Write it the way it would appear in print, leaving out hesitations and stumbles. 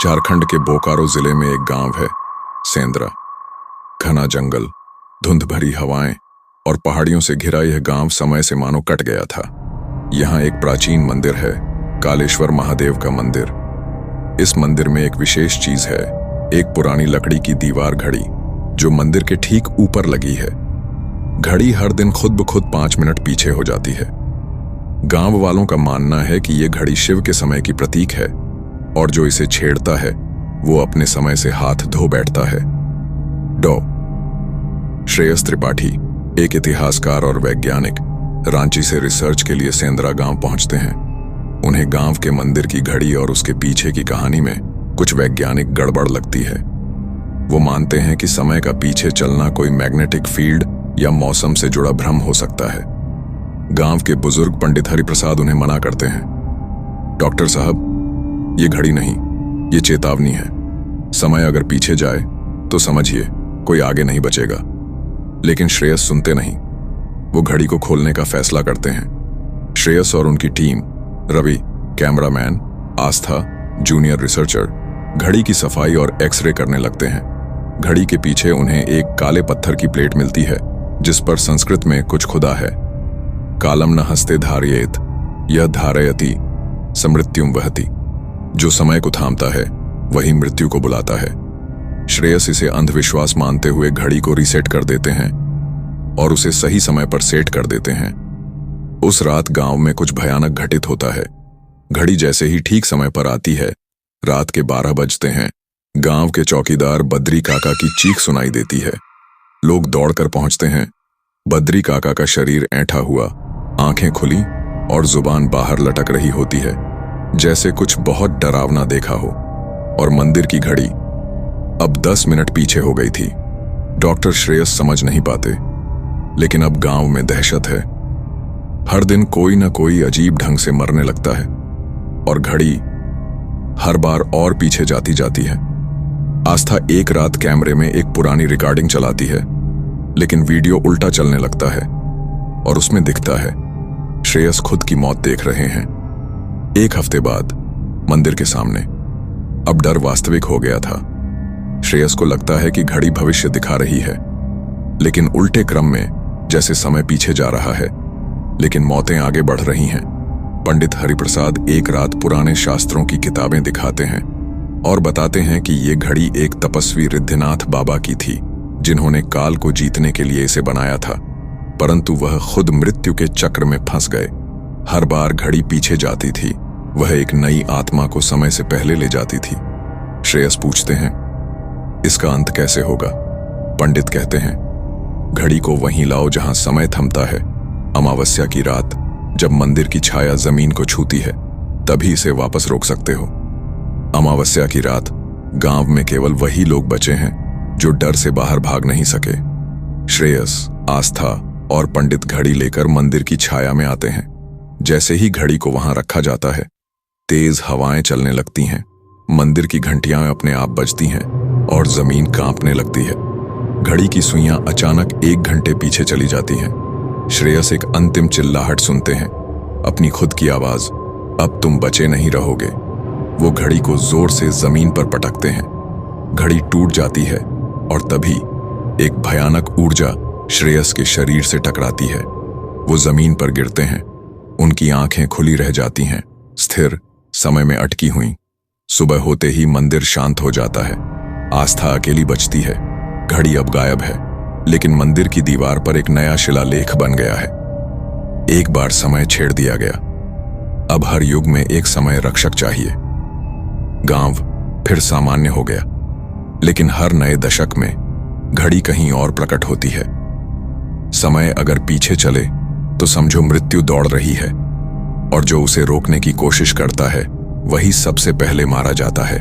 झारखंड के बोकारो जिले में एक गांव है, सेंद्रा। घना जंगल, धुंध भरी हवाएं और पहाड़ियों से घिरा यह गांव समय से मानो कट गया था। यहाँ एक प्राचीन मंदिर है, कालेश्वर महादेव का मंदिर। इस मंदिर में एक विशेष चीज है, एक पुरानी लकड़ी की दीवार घड़ी जो मंदिर के ठीक ऊपर लगी है। घड़ी हर दिन खुद ब खुद 5 मिनट पीछे हो जाती है। गांव वालों का मानना है कि यह घड़ी शिव के समय की प्रतीक है और जो इसे छेड़ता है वो अपने समय से हाथ धो बैठता है। डॉ. श्रेयस त्रिपाठी, एक इतिहासकार और वैज्ञानिक, रांची से रिसर्च के लिए सेंद्रा गांव पहुंचते हैं। उन्हें गांव के मंदिर की घड़ी और उसके पीछे की कहानी में कुछ वैज्ञानिक गड़बड़ लगती है। वो मानते हैं कि समय का पीछे चलना कोई मैग्नेटिक फील्ड या मौसम से जुड़ा भ्रम हो सकता है। गांव के बुजुर्ग पंडित हरिप्रसाद उन्हें मना करते हैं। डॉक्टर साहब, ये घड़ी नहीं, ये चेतावनी है। समय अगर पीछे जाए तो समझिए कोई आगे नहीं बचेगा। लेकिन श्रेयस सुनते नहीं। वो घड़ी को खोलने का फैसला करते हैं। श्रेयस और उनकी टीम, रवि कैमरामैन, आस्था जूनियर रिसर्चर, घड़ी की सफाई और एक्सरे करने लगते हैं। घड़ी के पीछे उन्हें एक काले पत्थर की प्लेट मिलती है जिस पर संस्कृत में कुछ खुदा है। कालम न हस्ते धारयेत, यह धारयति समृत्युम वहति। जो समय को थामता है वही मृत्यु को बुलाता है। श्रेयस इसे अंधविश्वास मानते हुए घड़ी को रीसेट कर देते हैं और उसे सही समय पर सेट कर देते हैं। उस रात गांव में कुछ भयानक घटित होता है। घड़ी जैसे ही ठीक समय पर आती है, रात के 12 बजते हैं, गांव के चौकीदार बद्री काका की चीख सुनाई देती है। लोग दौड़कर पहुंचते हैं। बद्री काका का शरीर ऐंठा हुआ, आंखें खुली और जुबान बाहर लटक रही होती है, जैसे कुछ बहुत डरावना देखा हो। और मंदिर की घड़ी अब 10 मिनट पीछे हो गई थी। डॉक्टर श्रेयस समझ नहीं पाते, लेकिन अब गांव में दहशत है। हर दिन कोई ना कोई अजीब ढंग से मरने लगता है और घड़ी हर बार और पीछे जाती जाती है। आस्था एक रात कैमरे में एक पुरानी रिकॉर्डिंग चलाती है, लेकिन वीडियो उल्टा चलने लगता है और उसमें दिखता है श्रेयस खुद की मौत देख रहे हैं। 1 हफ्ते बाद मंदिर के सामने अब डर वास्तविक हो गया था। श्रेयस को लगता है कि घड़ी भविष्य दिखा रही है, लेकिन उल्टे क्रम में, जैसे समय पीछे जा रहा है लेकिन मौतें आगे बढ़ रही हैं। पंडित हरिप्रसाद एक रात पुराने शास्त्रों की किताबें दिखाते हैं और बताते हैं कि ये घड़ी एक तपस्वी रिद्धिनाथ बाबा की थी, जिन्होंने काल को जीतने के लिए इसे बनाया था, परंतु वह खुद मृत्यु के चक्र में फंस गए। हर बार घड़ी पीछे जाती थी, वह एक नई आत्मा को समय से पहले ले जाती थी। श्रेयस पूछते हैं, इसका अंत कैसे होगा? पंडित कहते हैं, घड़ी को वहीं लाओ जहां समय थमता है। अमावस्या की रात जब मंदिर की छाया जमीन को छूती है, तभी इसे वापस रोक सकते हो। अमावस्या की रात गांव में केवल वही लोग बचे हैं जो डर से बाहर भाग नहीं सके। श्रेयस, आस्था और पंडित घड़ी लेकर मंदिर की छाया में आते हैं। जैसे ही घड़ी को वहां रखा जाता है, तेज हवाएं चलने लगती हैं, मंदिर की घंटियां अपने आप बजती हैं और जमीन कांपने लगती है। घड़ी की सुइयां अचानक 1 घंटे पीछे चली जाती हैं। श्रेयस एक अंतिम चिल्लाहट सुनते हैं, अपनी खुद की आवाज, अब तुम बचे नहीं रहोगे। वो घड़ी को जोर से जमीन पर पटकते हैं। घड़ी टूट जाती है और तभी एक भयानक ऊर्जा श्रेयस के शरीर से टकराती है। वो जमीन पर गिरते हैं। उनकी आंखें खुली रह जाती हैं, स्थिर, समय में अटकी हुई। सुबह होते ही मंदिर शांत हो जाता है। आस्था अकेली बचती है। घड़ी अब गायब है, लेकिन मंदिर की दीवार पर एक नया शिलालेख बन गया है। एक बार समय छेड़ दिया गया, अब हर युग में एक समय रक्षक चाहिए। गांव फिर सामान्य हो गया, लेकिन हर नए दशक में घड़ी कहीं और प्रकट होती है। समय अगर पीछे चले तो समझो मृत्यु दौड़ रही है, और जो उसे रोकने की कोशिश करता है वही सबसे पहले मारा जाता है।